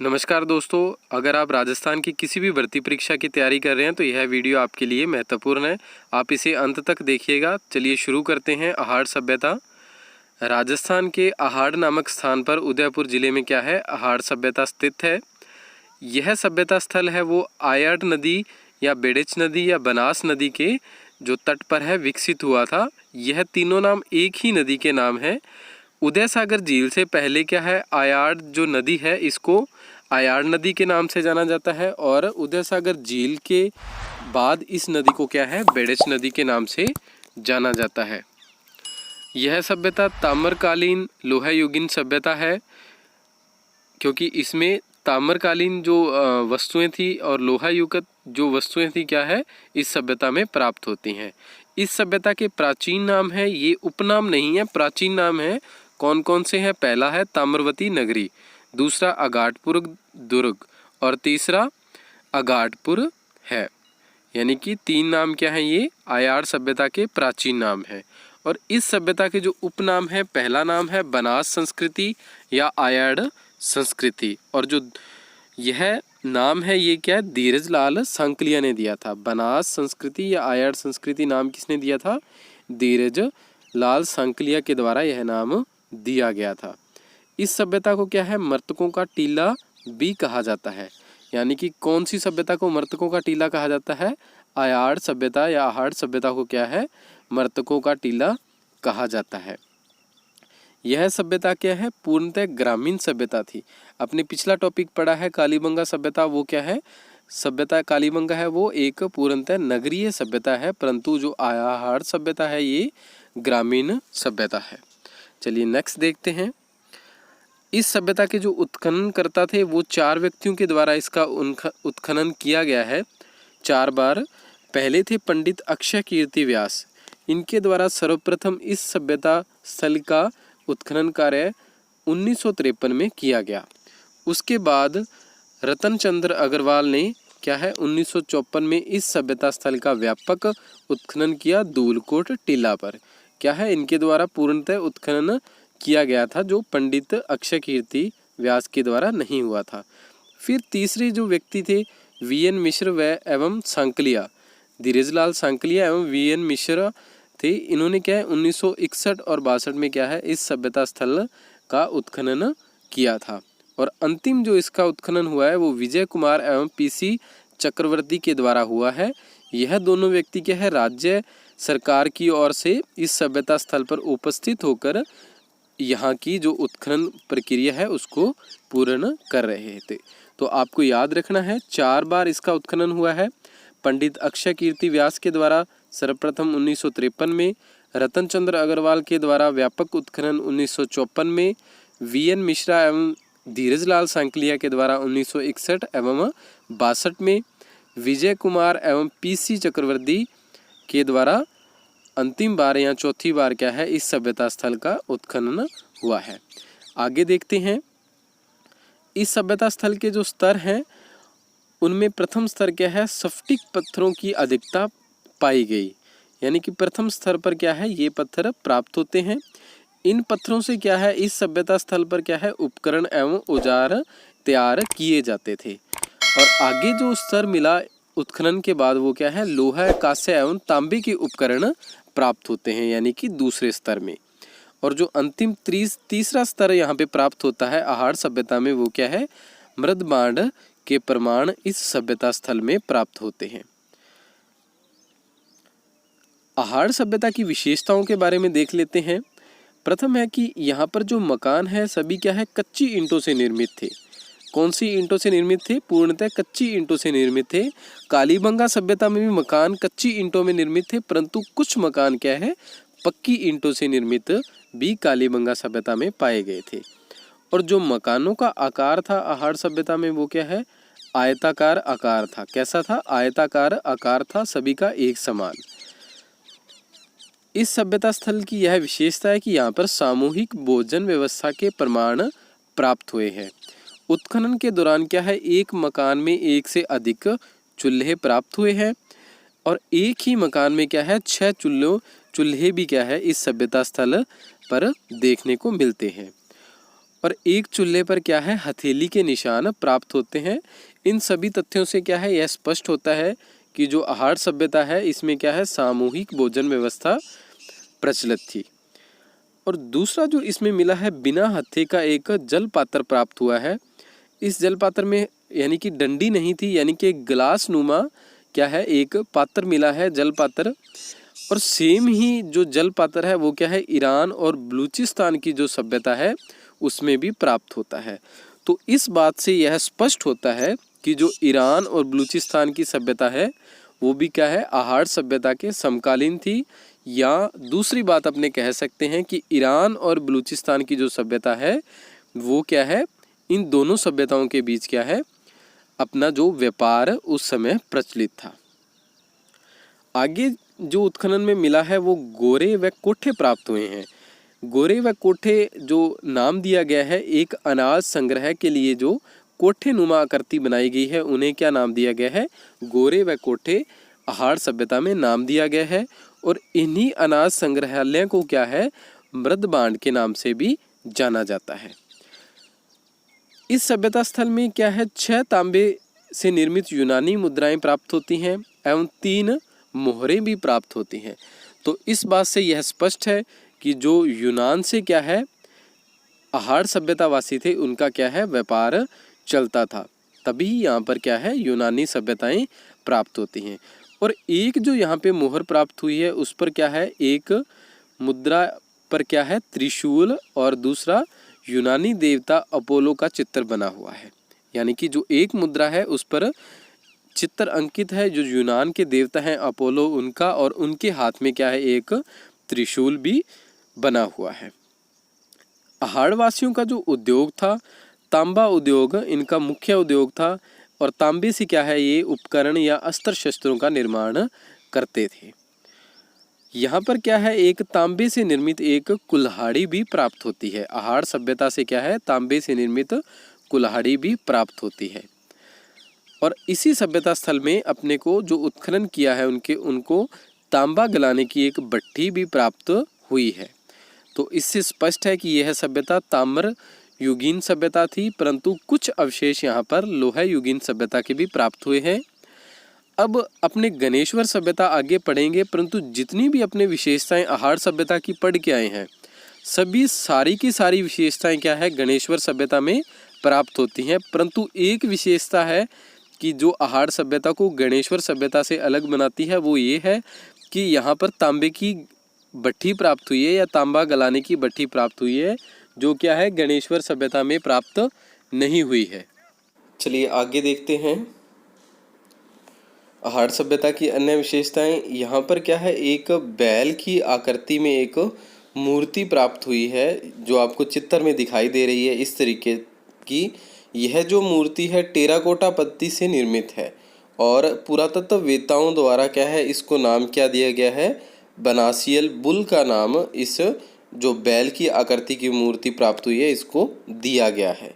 नमस्कार दोस्तों, अगर आप राजस्थान की किसी भी भर्ती परीक्षा की तैयारी कर रहे हैं तो यह वीडियो आपके लिए महत्वपूर्ण है। आप इसे अंत तक देखिएगा। चलिए शुरू करते हैं। अहाड़ सभ्यता। राजस्थान के अहाड़ नामक स्थान पर उदयपुर जिले में क्या है, अहाड़ सभ्यता स्थित है। यह सभ्यता स्थल है वो आयड़ नदी या बेड़िच नदी या बनास नदी के जो तट पर है विकसित हुआ था। यह तीनों नाम एक ही नदी के नाम है। उदय सागर झील से पहले क्या है, आयाड़ जो नदी है इसको आयाड़ नदी के नाम से जाना जाता है, और उदय सागर झील के बाद इस नदी को क्या है, बेड़िच नदी के नाम से जाना जाता है। यह सभ्यता ताम्रकालीन लोहयुगीन सभ्यता है, क्योंकि इसमें ताम्रकालीन जो वस्तुएं थी और लोहायुगत जो वस्तुएं थी क्या है, इस सभ्यता में प्राप्त होती हैं। इस सभ्यता के प्राचीन नाम है, ये उपनाम नहीं है, प्राचीन नाम है। कौन कौन से हैं? पहला है ताम्रवती नगरी, दूसरा अगाटपुर दुर्ग, और तीसरा अगाटपुर है। यानी कि तीन नाम क्या है, ये आयाड़ सभ्यता के प्राचीन नाम है। और इस सभ्यता के जो उपनाम है, पहला नाम है बनास संस्कृति या आयाड़ संस्कृति, और जो यह नाम है ये क्या है, धीरज लाल सांकलिया ने दिया था। बनास संस्कृति या आयाड़ संस्कृति नाम किसने दिया था? धीरज लाल सांकलिया के द्वारा यह नाम दिया गया था। इस सभ्यता को क्या है, मर्तकों का टीला भी कहा जाता है। यानी कि कौन सी सभ्यता को मर्तकों का टीला कहा जाता है? आयाड़ सभ्यता या अहाड़ सभ्यता को क्या है, मर्तकों का टीला कहा जाता है। यह सभ्यता क्या है, पूर्णतः ग्रामीण सभ्यता थी। अपने पिछला टॉपिक पढ़ा है कालीबंगा सभ्यता, वो क्या है, सभ्यता कालीबंगा है वो एक पूर्णतः नगरीय सभ्यता है, परंतु जो आहाड़ सभ्यता है ये ग्रामीण सभ्यता है। चलिए नेक्स्ट देखते हैं। इस सभ्यता के जो उत्खनन करता थे वो चार व्यक्तियों के द्वारा इसका उत्खनन किया गया है 4 बार। पहले थे पंडित अक्षय कीर्ति व्यास, इनके द्वारा सर्वप्रथम इस सभ्यता स्थल का उत्खनन कार्य 1953 में किया गया। उसके बाद रतन चंद्र अग्रवाल ने क्या है, 1954 में इस सभ्यता स्थल का व्यापक उत्खनन किया धूलकोट टीला पर। क्या है, इनके द्वारा पूर्णतः उत्खनन किया गया था, जो पंडित अक्षय कीर्ति व्यास के द्वारा नहीं हुआ था। फिर तीसरे जो व्यक्ति थे वीएन मिश्र व एवं सांकलिया, धीरजलाल सांकलिया एवं वीएन मिश्र थे। इन्होंने क्या है 1961 और 62 में क्या है, इस सभ्यता स्थल का उत्खनन किया था। और अंतिम जो इसका उत्खनन हुआ है वो विजय कुमार एवं पीसी चक्रवर्ती के द्वारा हुआ है। यह दोनों व्यक्ति क्या है, राज्य सरकार की ओर से इस सभ्यता स्थल पर उपस्थित होकर यहाँ की जो उत्खनन प्रक्रिया है उसको पूर्ण कर रहे थे। तो आपको याद रखना है 4 बार इसका उत्खनन हुआ है। पंडित अक्षय कीर्ति व्यास के द्वारा सर्वप्रथम 1953 में, रतन चंद्र अग्रवाल के द्वारा व्यापक उत्खनन 1954 में, वीएन मिश्रा एवं धीरजलाल सांकलिया के द्वारा 1961 एवं 62 में, विजय कुमार एवं पीसी चक्रवर्ती के द्वारा अंतिम बार या चौथी बार क्या है, इस सभ्यता स्थल का उत्खनन हुआ है। आगे देखते हैं। इस सभ्यता स्थल के जो स्तर हैं उनमें प्रथम स्तर क्या है, स्फटिक पत्थरों की अधिकता पाई गई। यानी कि प्रथम स्तर पर क्या है, ये पत्थर प्राप्त होते हैं। इन पत्थरों से क्या है, इस सभ्यता स्थल पर क्या है, उपकरण एवं औजार तैयार किए जाते थे। और आगे जो स्तर मिला उत्खनन के बाद वो क्या है, लोहा, कांस्य एवं तांबे के उपकरण प्राप्त होते हैं, यानी कि दूसरे स्तर में। और जो अंतिम तीसरा स्तर यहाँ पे प्राप्त होता है अहाड़ सभ्यता में, वो क्या है, मृदबांड के प्रमाण इस सभ्यता स्थल में प्राप्त होते हैं। अहाड़ सभ्यता की विशेषताओं के बारे में देख लेते हैं। प्रथम है कि यहाँ पर जो मकान है सभी क्या है, कच्ची ईंटों से निर्मित थे। कौन सी ईंटों से निर्मित थे? पूर्णतः कच्ची ईंटों से निर्मित थे। कालीबंगा सभ्यता में भी मकान कच्ची ईंटों में निर्मित थे, परंतु कुछ मकान क्या है, पक्की ईंटों से निर्मित भी कालीबंगा सभ्यता में पाए गए थे। और जो मकानों का आकार था अहाड़ सभ्यता में वो क्या है, आयताकार आकार था। कैसा था? आयताकार आकार था, सभी का एक समान। इस सभ्यता स्थल की यह विशेषता है कि यहाँ पर सामूहिक भोजन व्यवस्था के प्रमाण प्राप्त हुए हैं। उत्खनन के दौरान क्या है, एक मकान में 1 से अधिक चूल्हे प्राप्त हुए हैं, और एक ही मकान में क्या है 6 चूल्हे भी क्या है इस सभ्यता स्थल पर देखने को मिलते हैं। और एक चूल्हे पर क्या है, हथेली के निशान प्राप्त होते हैं। इन सभी तथ्यों से क्या है, यह स्पष्ट होता है कि जो आहार सभ्यता है इसमें क्या है, सामूहिक भोजन व्यवस्था प्रचलित थी। और दूसरा जो इसमें मिला है, बिना हत्थे का एक जल पात्र प्राप्त हुआ है। इस जल पात्र में यानी कि डंडी नहीं थी, यानी कि ग्लास नुमा क्या है, एक पात्र मिला है, जल पात्र। और सेम ही जो जल पात्र है वो क्या है, ईरान और बलूचिस्तान की जो सभ्यता है उसमें भी प्राप्त होता है। तो इस बात से यह स्पष्ट होता है कि जो ईरान और बलूचिस्तान की सभ्यता है वो भी क्या है, आहार सभ्यता के समकालीन थी। या दूसरी बात अपने कह सकते हैं कि ईरान और बलूचिस्तान की जो सभ्यता है वो क्या है, इन दोनों सभ्यताओं के बीच क्या है, अपना जो व्यापार उस समय प्रचलित था। आगे जो उत्खनन में मिला है वो गोरे व कोठे प्राप्त हुए हैं। गोरे व कोठे जो नाम दिया गया है, एक अनाज संग्रह के लिए जो कोठे नुमा आकृति बनाई गई है उन्हें क्या नाम दिया गया है, गोरे व कोठे आहार सभ्यता में नाम दिया गया है। और इन्हीं अनाज संग्रहालय को क्या है, मृदबांड के नाम से भी जाना जाता है। इस सभ्यता स्थल में क्या है, 6 तांबे से निर्मित यूनानी मुद्राएं प्राप्त होती हैं एवं 3 मोहरें भी प्राप्त होती हैं। तो इस बात से यह स्पष्ट है कि जो यूनान से क्या है आहार सभ्यतावासी थे उनका क्या है, व्यापार चलता था, तभी यहाँ पर क्या है, यूनानी सभ्यताएं प्राप्त होती हैं। और एक जो यहाँ पे मोहर प्राप्त हुई है उस पर क्या है, एक मुद्रा पर क्या है, त्रिशूल और दूसरा यूनानी देवता अपोलो का चित्र बना हुआ है। यानी कि जो एक मुद्रा है उस पर चित्र अंकित है जो यूनान के देवता हैं अपोलो उनका, और उनके हाथ में क्या है, एक त्रिशूल भी बना हुआ है। आहारवासियों का जो उद्योग था, तांबा उद्योग इनका मुख्य उद्योग था। और तांबे से क्या है, ये उपकरण या अस्त्र शस्त्रों का निर्माण करते थे। यहाँ पर क्या है, एक तांबे से निर्मित एक कुल्हाड़ी भी प्राप्त होती है। आहार सभ्यता से क्या है, तांबे से निर्मित कुल्हाड़ी भी प्राप्त होती है। और इसी सभ्यता स्थल में अपने को जो उत्खनन किया है उनको तांबा गलाने की एक भट्ठी भी प्राप्त हुई है। तो इससे स्पष्ट है कि यह सभ्यता ताम्र युगीन सभ्यता थी, परंतु कुछ अवशेष यहाँ पर लोहा युगीन सभ्यता के भी प्राप्त हुए हैं। अब अपने गणेश्वर सभ्यता आगे पढ़ेंगे, परंतु जितनी भी अपने विशेषताएं आहार सभ्यता की पढ़ के आए हैं सभी सारी की सारी विशेषताएं क्या है, गणेश्वर सभ्यता में प्राप्त होती हैं। परंतु एक विशेषता है कि जो आहार सभ्यता को गणेश्वर सभ्यता से अलग बनाती है वो ये है कि यहाँ पर तांबे की भट्ठी प्राप्त हुई है या तांबा गलाने की भट्ठी प्राप्त हुई है, जो क्या है, गणेश्वर सभ्यता में प्राप्त नहीं हुई है। चलिए आगे देखते हैं आहार सभ्यता की अन्य विशेषताएं। यहाँ पर क्या है, एक बैल की आकृति में एक मूर्ति प्राप्त हुई है जो आपको चित्र में दिखाई दे रही है इस तरीके की। यह जो मूर्ति है टेराकोटा पत्ती से निर्मित है और पुरातत्ववेत्ताओं द्वारा क्या है, इसको नाम क्या दिया गया है, बनासियल बुल का नाम इस जो बैल की आकृति की मूर्ति प्राप्त हुई है इसको दिया गया है।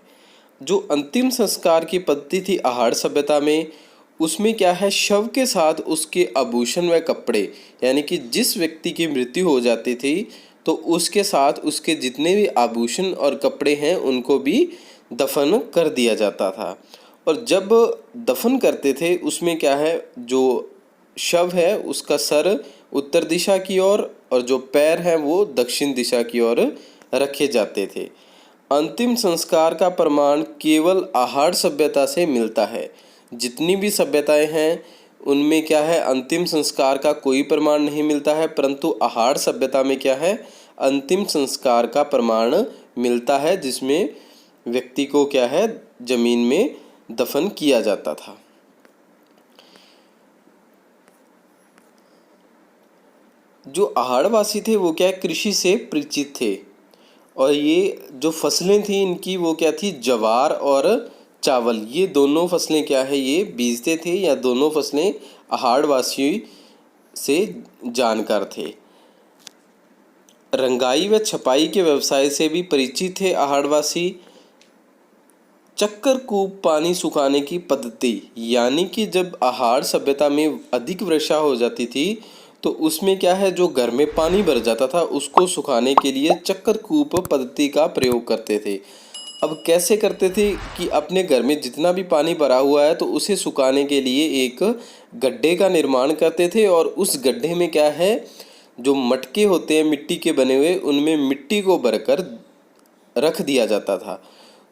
जो अंतिम संस्कार की पद्धति थी आहार सभ्यता में, उसमें क्या है, शव के साथ उसके आभूषण व कपड़े, यानी कि जिस व्यक्ति की मृत्यु हो जाती थी तो उसके साथ उसके जितने भी आभूषण और कपड़े हैं उनको भी दफन कर दिया जाता था। और जब दफन करते थे उसमें क्या है, जो शव है उसका सर उत्तर दिशा की ओर और जो पैर हैं वो दक्षिण दिशा की ओर रखे जाते थे। अंतिम संस्कार का प्रमाण केवल आहार सभ्यता से मिलता है। जितनी भी सभ्यताएं हैं उनमें क्या है, अंतिम संस्कार का कोई प्रमाण नहीं मिलता है, परंतु आहार सभ्यता में क्या है, अंतिम संस्कार का प्रमाण मिलता है जिसमें व्यक्ति को क्या है, जमीन में दफन किया जाता था। जो आहारवासी थे वो क्या, कृषि से परिचित थे और ये जो फसलें थी इनकी वो क्या थी, ज्वार और चावल, ये दोनों फसलें क्या है, ये बीजते थे या दोनों फसलें आहारवासी से जानकार थे। रंगाई व छपाई के व्यवसाय से भी परिचित थे आहारवासी। चक्कर कूप पानी सुखाने की पद्धति, यानी कि जब आहार सभ्यता में अधिक वर्षा हो जाती थी तो उसमें क्या है, जो घर में पानी भर जाता था उसको सुखाने के लिए चक्कर कूप पद्धति का प्रयोग करते थे। अब कैसे करते थे कि अपने घर में जितना भी पानी भरा हुआ है तो उसे सुखाने के लिए एक गड्ढे का निर्माण करते थे, और उस गड्ढे में क्या है, जो मटके होते हैं मिट्टी के बने हुए, उनमें मिट्टी को भरकर रख दिया जाता था।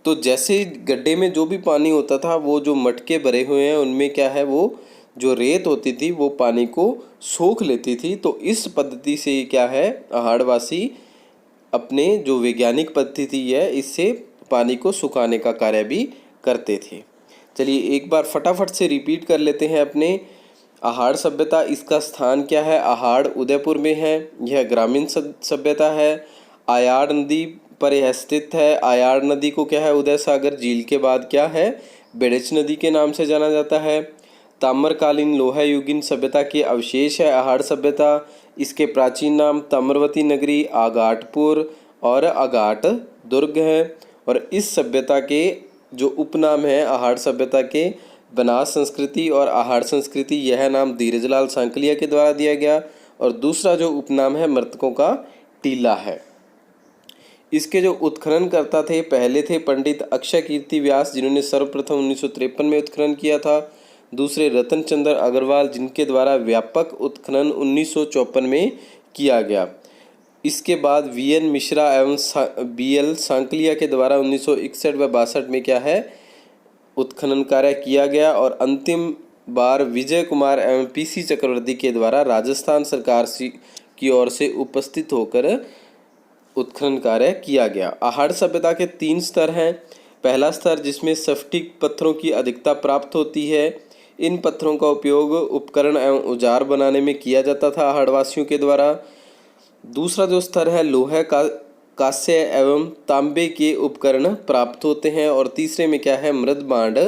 तो जैसे गड्ढे में जो भी पानी होता था, वो जो मटके भरे हुए हैं उनमें क्या है, वो जो रेत होती थी वो पानी को सोख लेती थी। तो इस पद्धति से क्या है, पहाड़वासी अपने जो वैज्ञानिक पद्धति है इससे पानी को सुखाने का कार्य भी करते थे। चलिए एक बार फटाफट से रिपीट कर लेते हैं अपने आहाड़ सभ्यता। इसका स्थान क्या है, आहाड़ उदयपुर में है। यह ग्रामीण सभ्यता है। आयाड़ नदी पर यह स्थित है। आयाड़ नदी को क्या है, उदय सागर झील के बाद क्या है, बेड़च नदी के नाम से जाना जाता है। ताम्रकालीन लोहा युगीन सभ्यता के अवशेष है आहाड़ सभ्यता। इसके प्राचीन नाम ताम्रवती नगरी, आगाटपुर और आगाट दुर्ग है। और इस सभ्यता के जो उपनाम है आहाड़ सभ्यता के, बनास संस्कृति और आहाड़ संस्कृति, यह नाम धीरजलाल सांकलिया के द्वारा दिया गया। और दूसरा जो उपनाम है मृतकों का टीला है। इसके जो उत्खनन करता थे पहले थे पंडित अक्षय कीर्ति व्यास, जिन्होंने सर्वप्रथम 1953 में उत्खनन किया था। दूसरे रतन चंद्र अग्रवाल, जिनके द्वारा व्यापक उत्खनन 1954 में किया गया। इसके बाद वीएन मिश्रा एवं बीएल सांकलिया के द्वारा 1961 व 62 में क्या है, उत्खनन कार्य किया गया। और अंतिम बार विजय कुमार एवं पीसी चक्रवर्ती के द्वारा राजस्थान सरकार की ओर से उपस्थित होकर उत्खनन कार्य किया गया। आहाड़ सभ्यता के 3 स्तर हैं। पहला स्तर जिसमें स्फटिक पत्थरों की अधिकता प्राप्त होती है। इन पत्थरों का उपयोग उपकरण एवं औजार बनाने में किया जाता था आहाड़वासियों के द्वारा। दूसरा जो स्तर है, लोहे का कांस्य एवं तांबे के उपकरण प्राप्त होते हैं। और तीसरे में क्या है, मृदभांड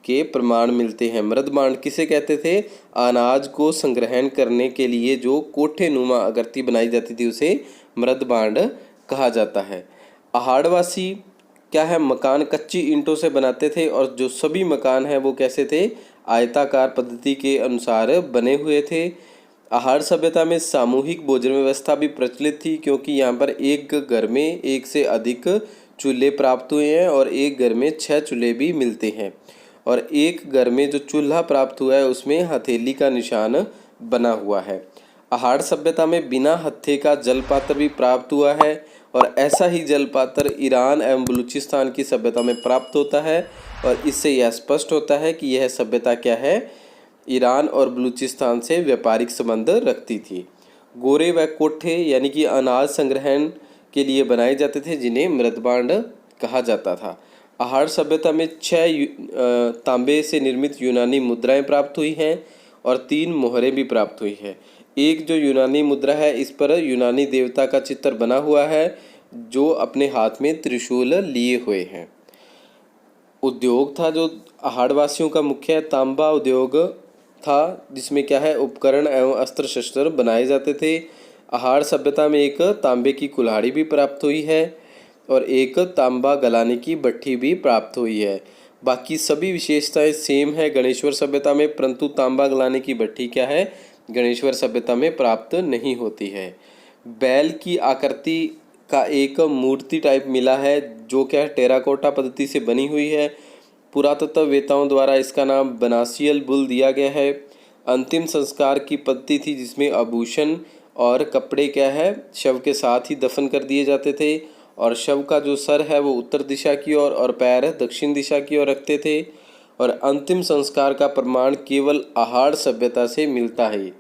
के प्रमाण मिलते हैं। मृदभांड किसे कहते थे, अनाज को संग्रहण करने के लिए जो कोठे नुमा आकृति बनाई जाती थी उसे मृदभांड कहा जाता है। आहाड़वासी क्या है, मकान कच्ची ईंटों से बनाते थे, और जो सभी मकान हैं वो कैसे थे, आयताकार पद्धति के अनुसार बने हुए थे। आहाड़ सभ्यता में सामूहिक भोजन व्यवस्था भी प्रचलित थी, क्योंकि यहाँ पर एक घर में एक से अधिक चूल्हे प्राप्त हुए हैं और एक घर में 6 चूल्हे भी मिलते हैं। और एक घर में जो चूल्हा प्राप्त हुआ है उसमें हथेली का निशान बना हुआ है। आहाड़ सभ्यता में बिना हत्थे का जलपात्र भी प्राप्त हुआ है, और ऐसा ही जलपात्र ईरान एवं बलूचिस्तान की सभ्यता में प्राप्त होता है। और इससे यह स्पष्ट होता है कि यह सभ्यता क्या है, ईरान और बलूचिस्तान से व्यापारिक संबंध रखती थी। गोरे व कोठे यानी कि अनाज संग्रहण के लिए बनाए जाते थे, जिन्हें मृदभांड कहा जाता था। आहाड़ सभ्यता में 6 तांबे से निर्मित यूनानी मुद्राएं प्राप्त हुई हैं और 3 मोहरें भी प्राप्त हुई है। एक जो यूनानी मुद्रा है, इस पर यूनानी देवता का चित्र बना हुआ है, जो अपने हाथ में त्रिशूल लिए हुए हैं। उद्योग था जो आहाड़वासियों का मुख्य तांबा उद्योग था, जिसमें क्या है, उपकरण एवं अस्त्र शस्त्र बनाए जाते थे। आहाड़ सभ्यता में एक तांबे की कुल्हाड़ी भी प्राप्त हुई है और एक तांबा गलाने की भट्ठी भी प्राप्त हुई है। बाकी सभी विशेषताएं सेम है गणेश्वर सभ्यता में, परंतु तांबा गलाने की भट्ठी क्या है, गणेश्वर सभ्यता में प्राप्त नहीं होती है। बैल की आकृति का एक मूर्ति टाइप मिला है, जो क्या है, टेराकोटा पद्धति से बनी हुई है। पुरातत्ववेताओं द्वारा इसका नाम बनासियल बुल दिया गया है। अंतिम संस्कार की पद्धति थी, जिसमें आभूषण और कपड़े क्या है, शव के साथ ही दफन कर दिए जाते थे। और शव का जो सर है वो उत्तर दिशा की ओर और पैर दक्षिण दिशा की ओर रखते थे। और अंतिम संस्कार का प्रमाण केवल आहाड़ सभ्यता से मिलता है।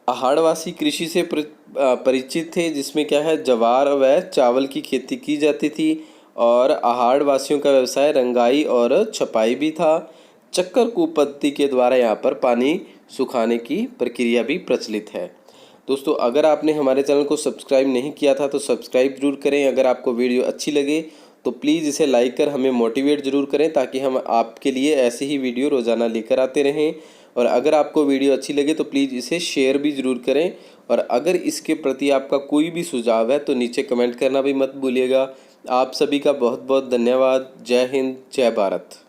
आहाड़वासी कृषि से परिचित थे, जिसमें क्या है, ज्वार व चावल की खेती की जाती थी। और आहाड़वासियों का व्यवसाय रंगाई और छपाई भी था। चक्कर कूप पद्धति के द्वारा यहाँ पर पानी सुखाने की प्रक्रिया भी प्रचलित है। दोस्तों, अगर आपने हमारे चैनल को सब्सक्राइब नहीं किया था तो सब्सक्राइब जरूर करें। अगर आपको वीडियो अच्छी लगे तो प्लीज़ इसे लाइक कर हमें मोटिवेट ज़रूर करें, ताकि हम आपके लिए ऐसे ही वीडियो रोज़ाना लेकर आते रहें। और अगर आपको वीडियो अच्छी लगे तो प्लीज़ इसे शेयर भी ज़रूर करें। और अगर इसके प्रति आपका कोई भी सुझाव है तो नीचे कमेंट करना भी मत भूलिएगा। आप सभी का बहुत बहुत धन्यवाद। जय हिंद, जय भारत।